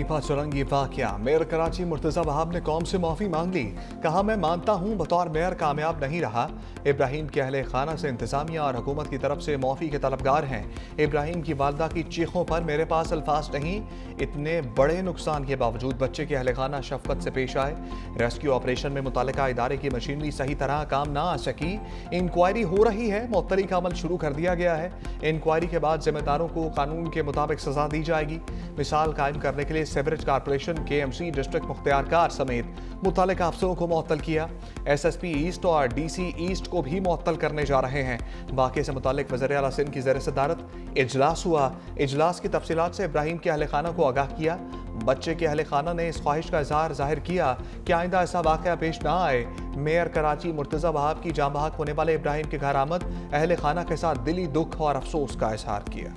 Nipah Chowrangi वाकया। Mayor Karachi Murtaza Wahab ने कौम से माफी मांग ली। कहा, मैं मानता हूं बतौर मेयर कामयाब नहीं रहा। इब्राहिम के अहले खाना से इंतजामिया और हुकूमत की तरफ से माफी के तलबगार हैं। इब्राहिम की वालदा की चीखों पर मेरे पास अल्फाज नहीं। इतने बड़े नुकसान के बावजूद बच्चे के अहले खाना शफकत से पेश आए। रेस्क्यू ऑपरेशन में मुतल्लिका इदारे की मशीनरी सही तरह काम ना आ सकी। इंक्वायरी हो रही है, मुअत्तली का अमल शुरू कर दिया गया है। इंक्वायरी के बाद जिम्मेदारों को कानून के मुताबिक सजा दी जाएगी। मिसाल कायम करने के लिए सीवरेज कॉर्पोरेशन, KMC, डिस्ट्रिक्ट मुख्तियारकार समेत मुतल्लिका अफसरों को मुअत्तल किया। SSP ईस्ट और DC ईस्ट को भी मुअत्तल करने जा रहे हैं। वाक़े से मुताल्लिक वज़ीर आला सिंध की ज़ेर सदारत इजलास हुआ। इजलास की तफसीलात से इब्राहिम के अहले खाना को आगाह किया। बच्चे के अहले खाना ने इस ख्वाहिश का इजहार जाहिर किया कि आइंदा ऐसा वाक़या पेश ना आए। मेयर कराची मुर्तजा वहाब की जाँ बहक होने वाले इब्राहिम के घर आमद अहले खाना के साथ दिली दुख और अफसोस का इजहार किया।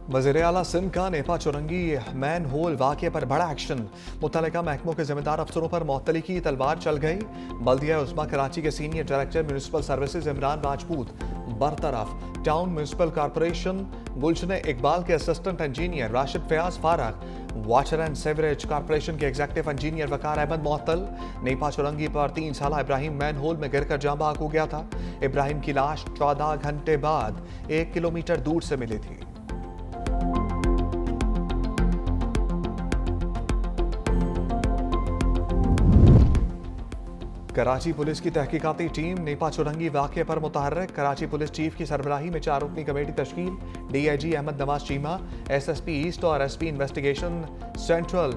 वज़ीर आला सिंध का नेपा चुरंगी मैन होल वाक़े पर बड़ा एक्शन। मुतल्लिका महकमों के जिम्मेदार अफसरों पर मुअत्तली की तलवार चल गई। बल्दिया उस्मा कराची के senior director municipal services Imran Rajput बरतरफ। Town municipal corporation Gulshan Iqbal के असिस्टेंट इंजीनियर राशिद फयाज फारग। वाटर एंड सीवरेज कॉर्पोरेशन के एग्जीक्यूटिव इंजीनियर वकार अहमद मुअत्तल। नेपा चुरंगी पर 3 साला इब्राहिम मैन होल में गिरकर जाँ बहक हो गया था। इब्राहिम की लाश 14 घंटे बाद 1 किलोमीटर दूर से मिली थी। कराची पुलिस की तहकीकाती टीम नेपा चुरंगी वाक़े पर मुतहर्रिक। कराची पुलिस चीफ की सरबराही में 4 रुकनी कमेटी तश्कील। DIG Ahmed Nawaz Cheema, SSP east और SP investigation central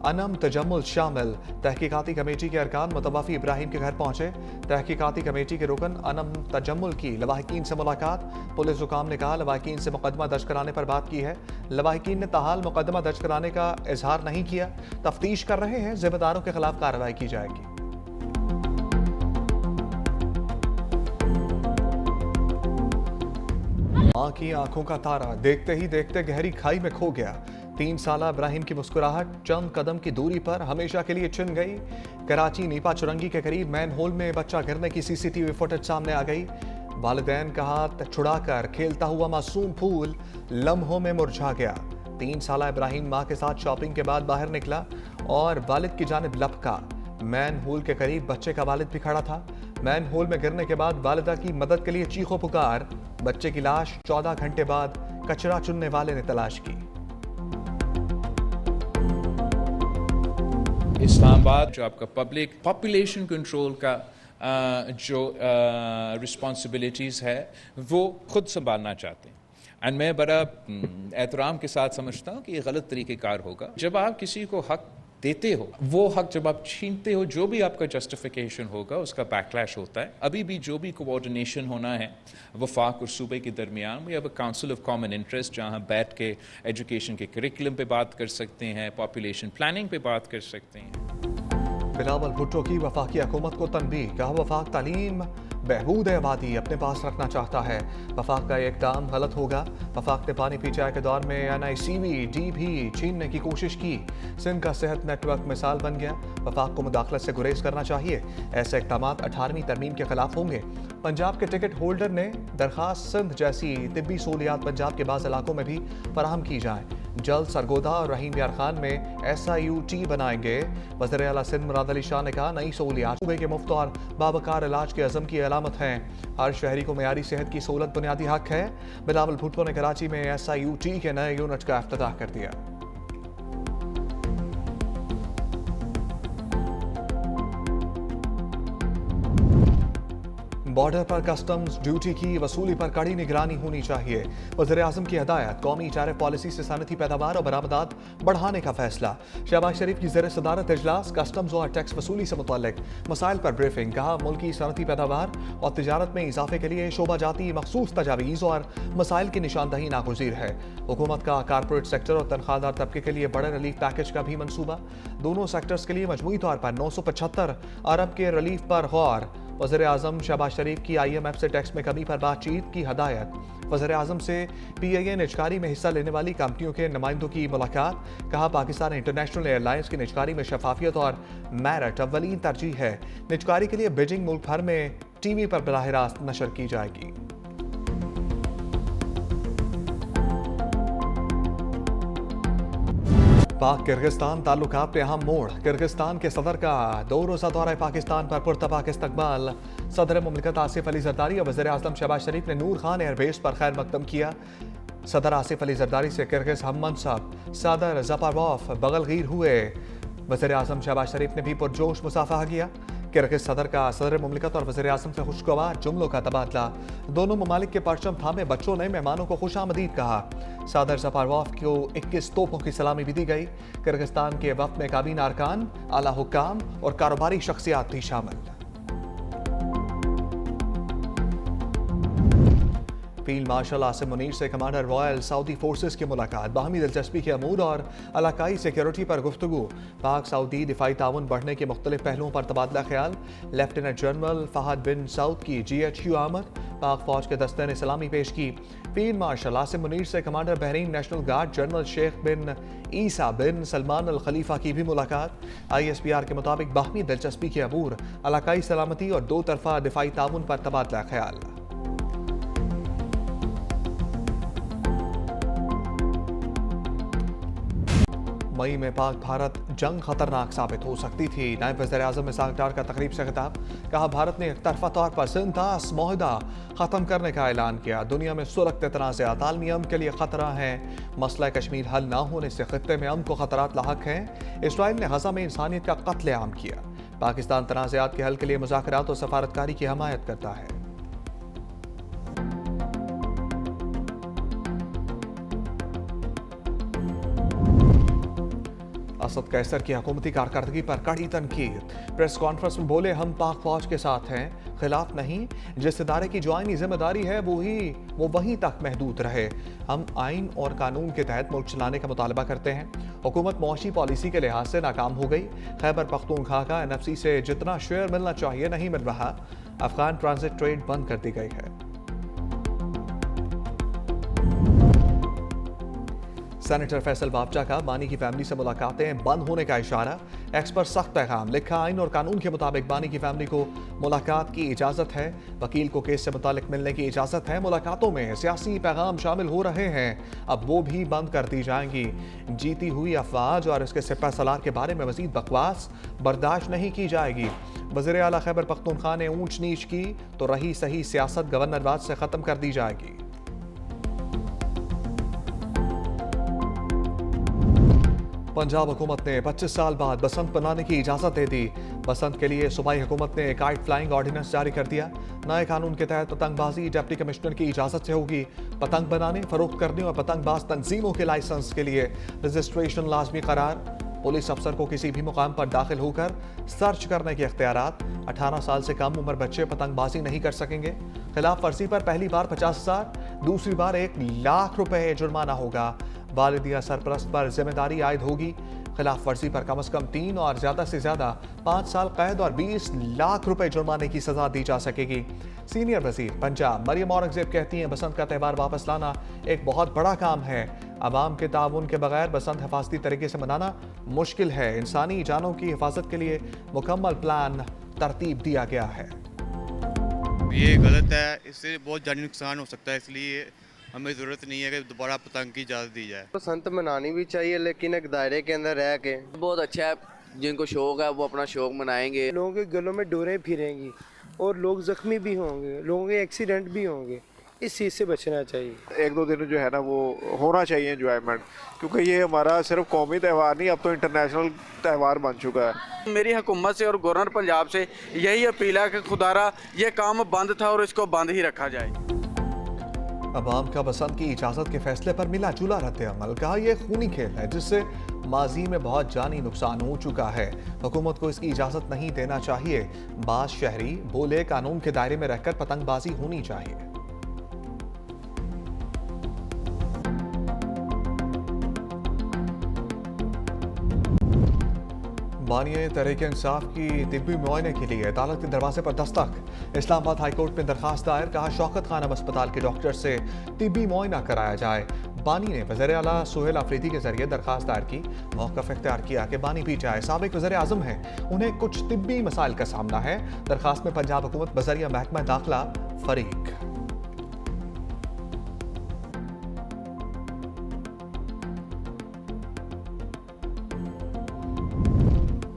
Anam Tajammul शामिल। तहकीकाती कमेटी के अरकान मुतवफ़ी इब्राहिम के घर पहुंचे। तहकीकाती कमेटी के रुकन अनम तजम्मुल की लवाहिकीन से मुलाकात। पुलिस हुकाम ने कहा, लवाहिकीन से मुकदमा दर्ज कराने पर बात की है। लवाहिकीन ने ताहाल मुकदमा दर्ज कराने का इजहार नहीं किया। तफ्तीश कर रहे हैं, जिम्मेदारों के खिलाफ कार्रवाई की जाएगी। मां की आंखों का तारा देखते ही देखते गहरी खाई में खो गया। 3 साला इब्राहिम की मुस्कुराहट चंद कदम की दूरी पर हमेशा के लिए छिन गई। कराची नेपा चुरंगी के करीब मैन होल में बच्चा गिरने की CCTV फुटेज सामने आ गई। वालिदैन का हाथ छुड़ाकर खेलता हुआ मासूम फूल लम्हों में मुरझा गया। 3 साला इब्राहिम मां के साथ शॉपिंग के बाद बाहर निकला और वालिद की जानिब लपका। मैन होल के करीब बच्चे का वालिद भी खड़ा था। मैन होल में गिरने के बाद वालिदा की मदद के लिए चीखो पुकार। बच्चे की लाश 14 घंटे बाद कचरा चुनने वाले ने तलाश की। इस्लामाबाद जो आपका पब्लिक पॉपुलेशन कंट्रोल का जो रिस्पॉन्सिबिलिटीज़ है वो खुद संभालना चाहते हैं। एंड मैं बड़ा एहतराम के साथ समझता हूँ कि ये गलत तरीक़ेकार होगा। जब आप किसी को हक देते हो, वो हक जब आप छीनते हो, जो भी आपका जस्टिफिकेशन होगा उसका बैकलैश होता है। अभी भी जो भी कोऑर्डिनेशन होना है वफाक और सूबे के दरमियान, we have a council of common interest जहाँ बैठ के एजुकेशन के करिकुलम पे बात कर सकते हैं, पॉपुलेशन प्लानिंग पे बात कर सकते हैं। बिलावल भुट्टो की वफाकी हुकूमत को तनबीह। कहा, वफाक तालीम बहबूद आबादी अपने पास रखना चाहता है। वफाक का इक़दाम गलत होगा। वफाक ने पानी पी चाय के दौर में NICVD भी छीनने की कोशिश की। सिंध का सेहत नेटवर्क मिसाल बन गया। वफाक को मुदाखलत से गुरेज करना चाहिए। ऐसे इक़दाम 18वीं तरमीम के खिलाफ होंगे। पंजाब के टिकट होल्डर ने दरख्वास्त सिंध जैसी तिब्बी सहूलियात पंजाब के बाज़ इलाकों में भी फराहम की जाए। जल्द सरगोदा और रहीम यार खान में SIUT बनाएंगे। वज़ीर आला सिंध मुराद अली शाह ने कहा, नई सहूलियात सूबे के मुफ्त और बावकार इलाज के अज़म की अलामत हैं। हर शहरी को मयारी सेहत की सहूलत बुनियादी हक है। बिलावल भुट्टो ने कराची में SIUT के नए यूनिट का इफ्तिताह कर दिया। बॉर्डर पर कस्टम्स ड्यूटी की वसूली पर कड़ी निगरानी होनी चाहिए। वज़ीर आज़म की हदायत। कौमी टैरिफ पॉलिसी से सनती पैदावार और बरामदात बढ़ाने का फैसला। शहबाज शरीफ की ज़ेर सदारत इजलास। कस्टम्स और टैक्स वसूली से मुतल्लिक मसाइल पर ब्रीफिंग। कहा, मुल्की सनती पैदावार और तिजारत में इजाफे के लिए शोबा जाती मखसूस तजावीज़ और मसाइल की निशानदही नागुज़ीर है। हुकूमत का कारपोरेट सेक्टर और तनख्वाहदार तबके के लिए बड़े रिलीफ पैकेज का भी मनसूबा। दोनों सेक्टर्स के लिए मजमूई तौर पर 975 अरब के रिलीफ पर गौर। वज़ीर आज़म शहबाज शरीफ की IMF से टैक्स में कमी पर बातचीत की हदायत। वज़ीर आज़म से PIA निजकारी में हिस्सा लेने वाली कंपनियों के नुमाइंदों की मुलाकात। कहा, पाकिस्तान इंटरनेशनल एयरलाइंस की निजकारी में शफाफियत और मेरिट अव्वलीन तरजीह है। निजकारी के लिए बिडिंग मुल्क भर में TV पर बराह रास्त नशर की जाएगी। पाक किर्गिस्तान ताल्लुकात पे अहम मोड़। किर्गिस्तान के सदर का 2 रोज़ा दौरा पाकिस्तान पर पुरतपाक इस्तकबाल। सदर मुमलिकत आसिफ अली जरदारी और वज़ीर आज़म शहबाज शरीफ ने नूर खान एयरबेस पर खैर मकदम किया। सदर आसिफ अली जरदारी से किर्गिज हम मनसब सदर ज़पारोफ बगलगीर हुए। वज़ीर आज़म शहबाज शरीफ ने भी पुरजोश मुसाफहा किया। किर्गिज सदर का सदर मुमलिकत और वज़ीर आज़म से खुशगवार जुमलों का तबादला। दोनों ममालिक के परचम थामे बच्चों ने मेहमानों को खुशामदीद कहा। सदर ज़पारोफ को 21 तोपों की सलामी भी दी गई। किर्गिस्तान के वफ़द में काबीना अरकान, आला हुक्काम और कारोबारी शख्सियात थी शामिल। फील्ड मार्शल आसिम मुनीर से कमांडर रॉयल सऊदी फोर्सेस की मुलाकात। बाहमी दिलचस्पी के अमूर और इलाकाई सिक्योरिटी पर गुफ्तगू। पाक सऊदी दिफाई ताउन बढ़ने के मुख्तलिफ पहलुओं पर तबादला ख्याल। लेफ्टिनेंट जनरल फहद बिन सऊद की GHQ आमद। पाक फौज के दस्ते ने सलामी पेश की। फील्ड मार्शल आसिम मुनीर से commander Bahrain national guard general Sheikh bin Isa bin Salman Al Khalifa की भी मुलाकात। ISPR के मुताबिक बाहमी दिलचस्पी के अमूर, इलाकाई सलामती और दो तरफा दिफाई ताउन पर तबादला ख्याल। मई में पाक भारत जंग खतरनाक साबित हो सकती थी। नायब वज़ीर-ए-आज़म इसाक डार का तकरीब से खिताब। कहा भारत ने एक तरफा तौर पर सिंतास माहिदा खत्म करने का ऐलान किया। दुनिया में सुलगते तनाज़ात आलमी अमन के लिए खतरा है। मसला कश्मीर हल ना होने से खित्ते में अमन को खतरात लाहक हैं। इसराइल ने गज़ा में इंसानियत का कत्लेआम किया। पाकिस्तान तनाज़ात के हल के लिए मुज़ाकरात और सफारतकारी की हमायत करता है। असद कैसर की हुकूमती कारकर्दगी पर कड़ी तनकीद। प्रेस कॉन्फ्रेंस में बोले हम पाक फौज के साथ हैं, खिलाफ नहीं। जिस इदारे की जो आईनी जिम्मेदारी है वो वहीं तक महदूद रहे। हम आइन और कानून के तहत मुल्क चलाने का मुतालबा करते हैं। हुकूमत मुआशी पॉलिसी के लिहाज से नाकाम हो गई। खैबर पख्तूनख्वा का NFC से जितना शेयर मिलना चाहिए नहीं मिल रहा। अफगान ट्रांजिट ट्रेड बंद कर दी गई है। सेनेटर फैसल बाबचा का बानी की फैमिली से मुलाकातें बंद होने का इशारा। एक्स पर सख्त पैगाम लिखा। आइन और कानून के मुताबिक बानी की फैमिली को मुलाकात की इजाज़त है। वकील को केस से मुतालिक मिलने की इजाज़त है। मुलाकातों में सियासी पैगाम शामिल हो रहे हैं, अब वो भी बंद कर दी जाएंगी। जीती हुई अफवाज और इसके सिपह सलार के बारे में मजीद बकवास बर्दाश्त नहीं की जाएगी। वज़ीर आला खैबर पख्तूनख्वा ने ऊंच नीच की तो रही सही सियासत गवर्नरवाद से ख़त्म कर दी जाएगी। पंजाब हुकूमत ने 25 साल बाद बसंत मनाने की इजाज़त दे दी। बसंत के लिए सूबाई हुकूमत ने काइट फ्लाइंग ऑर्डिनेंस जारी कर दिया। नए कानून के तहत पतंगबाजी डिप्टी कमिश्नर की इजाज़त से होगी। पतंग बनाने, फरोख्त करने और पतंगबाज तंजीमों के लाइसेंस के लिए रजिस्ट्रेशन लाजमी करार। पुलिस अफसर को किसी भी मुकाम पर दाखिल होकर सर्च करने के इख्तियारात। 18 साल से कम उम्र बच्चे पतंगबाजी नहीं कर सकेंगे। खिलाफ वर्जी पर पहली बार 50,000, दूसरी बार 1 लाख रुपए जुर्माना होगा। वालिद या सरपरस्त पर जिम्मेदारी आयद होगी। खिलाफ वर्जी पर कम से कम 3 और ज्यादा से ज्यादा 5 साल कैद और 20 लाख रुपए जुर्माने की सजा दी जा सकेगी। सीनियर वजीर पंजाब मरियम औरंगजेब कहती हैं बसंत का त्यौहार वापस लाना एक बहुत बड़ा काम है। अवाम के ताउन के बगैर बसंत हिफाजती तरीके से मनाना मुश्किल है। इंसानी जानों की हिफाजत के लिए मुकम्मल प्लान तरतीब दिया गया है। ये गलत है, इससे बहुत जानी नुकसान हो सकता है, इसलिए हमें ज़रूरत नहीं है कि दोबारा पतंग की इजाज़त दी जाए। बसंत मनानी भी चाहिए लेकिन एक दायरे के अंदर रह के। बहुत अच्छा है, जिनको शौक है वो अपना शौक मनाएंगे। लोगों के गलों में डोरें फिरेंगी और लोग जख्मी भी होंगे, लोगों के एक्सीडेंट भी होंगे। इस चीज़ से बचना चाहिए। 1-2 दिन जो है ना वो होना चाहिए एंजॉयमेंट, क्योंकि ये हमारा सिर्फ कौमी त्यौहार नहीं, अब तो इंटरनेशनल त्यौहार बन चुका है। मेरी हुकूमत से और गवर्नर पंजाब से यही अपील है कि खुदारा ये काम बंद था और इसको बंद ही रखा जाए। अवाम का बसंत की इजाज़त के फैसले पर मिला जुला रद्द अमल। कहा यह खूनी खेल है जिससे माजी में बहुत जानी नुकसान हो चुका है। हुकूमत को इसकी इजाज़त नहीं देना चाहिए। बाज शहरी बोले कानून के दायरे में रहकर पतंगबाजी होनी चाहिए। बानिए तहरीक इंसाफ की तिब्बी मुआयने के लिए अदालत के दरवाजे पर दस्तक। इस्लामाबाद हाईकोर्ट में दरखास्त दायर। कहा शौकत खानम अस्पताल के डॉक्टर से तिब्बी मुआयना कराया जाए। बानी ने वज़ीर आला सुहेल अफरीदी के जरिए दरखास्त दायर की। मौक़िफ़ इख्तियार किया कि बानी पीटीआई साबिक़ वज़ीर आज़म हैं, उन्हें कुछ तिब्बी मसाइल का सामना है। दरखास्त में पंजाब हुकूमत बज़रिया महकमा दाखिला फरीक।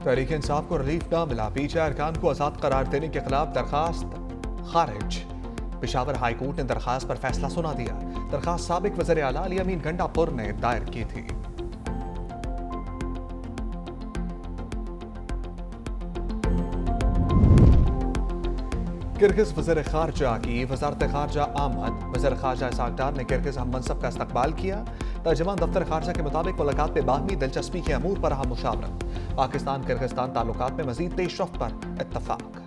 तहरीक इंसाफ को रिलीफ ना मिला, पीछे अरकान को आजाद करार देने के खिलाफ दरखास्त खारिज। पेशावर हाई कोर्ट ने दरखास्त पर फैसला सुना दिया। दरखास्त साबिक वज़ीर आला अली अमीन गंडापुर ने दायर की थी। किर्गिज वज़ीर खारजा की वजारत खारजा आमद। वज़ीर खारजा इसाक डार ने किर्गिज हम मनसब का इस्तकबाल किया। तर्जुमान दफ्तर खारजा के मुताबिक मुलाकात में बाहमी दिलचस्पी के अमूर पर रहा मुशावरत। पाकिस्तान किर्गिस्तान ताल्लुकात में मजीद पेशरफ्त पर इत्तफाक।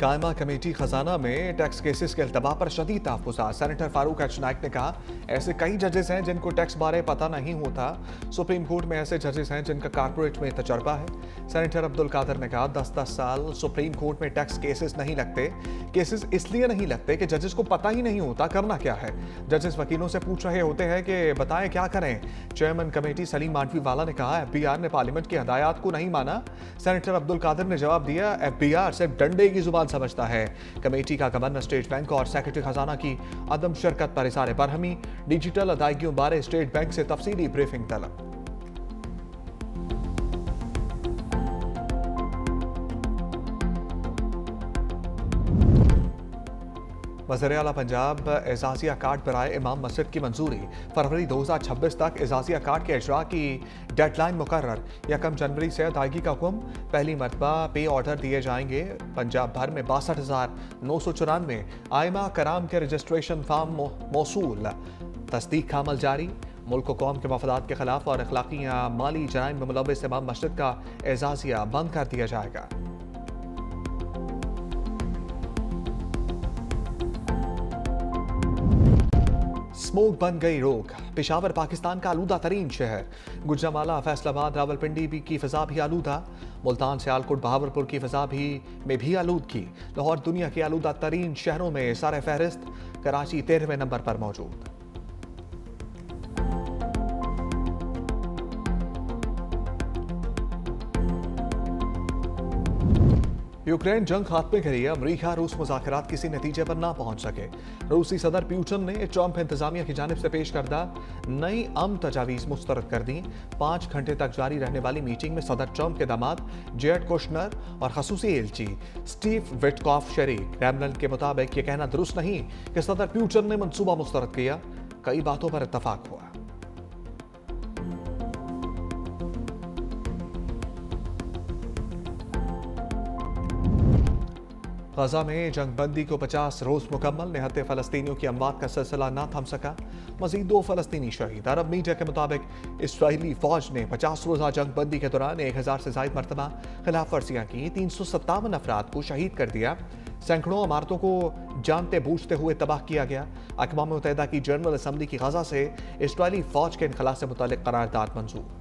कायमा कमेटी खजाना में टैक्स केसेस के अल्तबा पर शदीद तहफ़्फ़ुज़ात। सेनेटर फारूक एच नाइक ने कहा, ऐसे कई जजेस हैं जिनको टैक्स बारे पता नहीं होता। सुप्रीम कोर्ट में ऐसे जजेस हैं जिनका कारपोरेट में तजर्बा है। सेनेटर अब्दुल कादर ने कहा, 10-10 साल सुप्रीम कोर्ट में टैक्स केसेस नहीं लगते। केसेस इसलिए नहीं लगते कि जजेस को पता ही नहीं होता करना क्या है। जजेस वकीलों से पूछ रहे होते हैं कि बताएं क्या करें। चेयरमैन कमेटी सलीम मांडवी वाला ने कहा, FBI ने पार्लियामेंट की हदायत को नहीं माना। सेनेटर अब्दुल कादर ने जवाब दिया, FBI सिर्फ डंडे की जुबान समझता है। कमेटी का गवर्नर स्टेट बैंक और सेक्रेटरी खजाना की अदम शिरकत पर इज़हार बरहमी। डिजिटल अदायगियों बारे स्टेट बैंक से तफसीली ब्रीफिंग तलब। वज़ीर आला पंजाब एजाजिया कार्ड बराए इमाम मस्जिद की मंजूरी। फरवरी 2026 तक एजाजिया कार्ड के इजरा की डेडलाइन मुकर्रर। 1 जनवरी से अदायगी का हुक्म। पहली मरतबा पे ऑर्डर दिए जाएंगे। पंजाब भर में 62,994 आइमा कराम के रजिस्ट्रेशन फार्म मौसूल। तस्दीक का अमल जारी। मुल्क कौम के मफादात के खिलाफ और अखलाकी या माली जराइम में मुलव्वस इमाम मस्जिद का एजाजिया बंद कर दिया जाएगा। स्मोक बन गई रोक। पेशावर पाकिस्तान का आलूदा तरीन शहर। गुजरांवाला, फैसलाबाद, रावलपिंडी की फिजा भी आलूदा। मुल्तान, सियालकोट, बहावलपुर की फिजा में भी आलूदगी। लाहौर दुनिया के आलूदा तरीन शहरों में सर फहरिस्त। कराची 13वें नंबर पर मौजूद। यूक्रेन जंग खात्मे के लिए अमरीका रूस मुज़ाकरात किसी नतीजे पर ना पहुंच सके। रूसी सदर पुतिन ने ट्रंप इंतजामिया की जानिब से पेश करदा नई अमन तजावीज़ मुस्तरद कर दी। 5 घंटे तक जारी रहने वाली मीटिंग में सदर ट्रंप के दामाद जेरेड कुशनर और खसूसी एलची स्टीव विटकॉफ शरीक। क्रेमलिन के मुताबिक यह कहना दुरुस्त नहीं कि सदर पुतिन ने मंसूबा मुस्तरद किया। कई बातों पर इत्तफाक हुआ। गजा में जंगबंदी को 50 रोज मुकम्मल। निहत्ते फलस्तीनियों की अमवात का सिलसिला ना थम सका। मजीद 2 फलस्तीनी शहीद। अरब मीडिया के मुताबिक इसराइली फौज ने 50 रोजा जंगबंदी के दौरान 1000 से ज्यादा मरतबा खिलाफ वर्जियां की। 357 अफराद को शहीद कर दिया। सैकड़ों इमारतों को जानते बूझते हुए तबाह किया गया। अक़वाम मुत्तहिदा की जनरल असम्बली की गजा से इसराइली फौज के इनखला से मुताल्लिक करारदाद मंजूर।